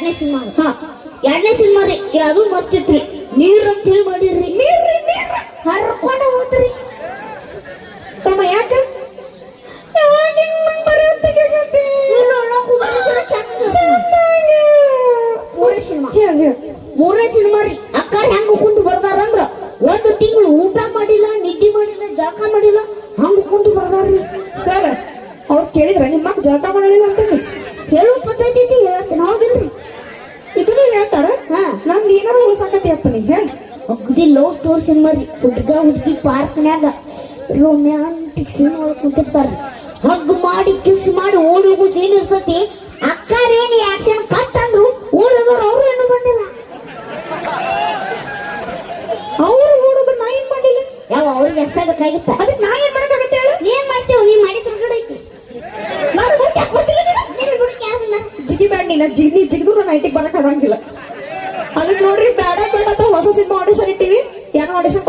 ಎರಡನೇ ಸಿನಿಮಾ. ಎರಡನೇ ಸಿನಿಮಾ ರೀ ಅದು ಮಸ್ತ್ ಇತ್ರಿ. ನೀರ್ ಅಂತ ಹೇಳಿ ಮಾಡಿರ್ರಿ. ನೀರ್ ಹರ್ಕೊಂಡ ಹೋದ್ರಿ ತಮ್ಮ. ಯಾಕ ಮೂರನೇ ಸಿನಿಮಾ ರೀ ಅಕ್ಕ ಹೆಂಗ ಕುಂತು ಬರ್ದಾರಂದ್ರ ಒಂದು ತಿಂಗಳು ಊಟ ಮಾಡಿಲ್ಲ, ನಿದ್ದೆ ಮಾಡಿಲ್ಲ, ಜಳಕ ಮಾಡಿಲ್ಲ, ಹಂಗ ಕುಂತು ಬರ್ದಾರ್ರಿ. ಸರ್ ಅವ್ರು ಕೇಳಿದ್ರ ನಿಮ್ಮ ಜಳಕ ಮಾಡಲಿಲ್ಲ ಅಂತ ಹೇಳೋ ಪದ್ಧತಿ ಹೇಳ್ತೇನೆ, ಹೌದಿಲ್ರಿ? ಇದನ್ನು ಹೇಳ್ತಾರ. ನಂದು ಏನಾರು ಉಳ್ಸಾಕತಿ ಅಪ್ಪನಿ ಹೇಳಿ. ಅಗ್ದಿ ಲವ್ ಸ್ಟೋರಿ ಸಿನಿಮಾ ರೀ. ಹುಡುಗ ಹುಡುಗಿ ಪಾರ್ಕ್ನ್ಯಾಗ ರೊಮ್ಯಾಂಟಿಕ್ ಸೀನ್ ಒಳಗೆ ಕುಂತಿರ್ತಾರ. ಹಗ್ ಮಾಡಿ ಕಿಸ್ ಮಾಡಿ ಓಡಿ ಹೋಗೋ ಸೀನ್ ಇರ್ತತಿ. ಅಕ್ಕರೇನು ಆಕ್ಷನ್ ಕಟ್ ಅಂದ್ರು ಓಡೋದವ್ರು ಅವ್ರು ಏನು ಬಂದಿಲ್ಲ. ಅವ್ರು ಓಡೋದು ನಾ ಏನ್ ಮಾಡಿಲ್ಲ. ಯಾವ ಅವ್ರಿಗೆ ಎಷ್ಟ ಬೇಕಾಗಿತ್ತ? ಅದಕ್ಕೆ ನಾ ಏನ್ ಮಾಡಕ್ಕಾಗತ್ತೆ ಹೇಳು? ಏನ್ ಮಾಡ್ತೇವ್? ನೀ ಮಾಡಿದ್ರ ಕಡೆ ಐತಿ. ನಾನು ಜಿಗಿ ಬ್ಯಾಡ ನೀನ ಜಿಗಿದ್ರು ನೈಟಿಗೆ ಬರಕ್ ಆಗಂಗಿಲ್ಲ. ಅದಕ್ಕೆ ನೋಡ್ರಿ ಬೇಡ ಬೇಡ ಹೊಸ ಸಿನಿಮಾ ಆಡಿಷನ್ ಇಟ್ಟಿವಿ. ಏನೋ ಆಡಿಷನ್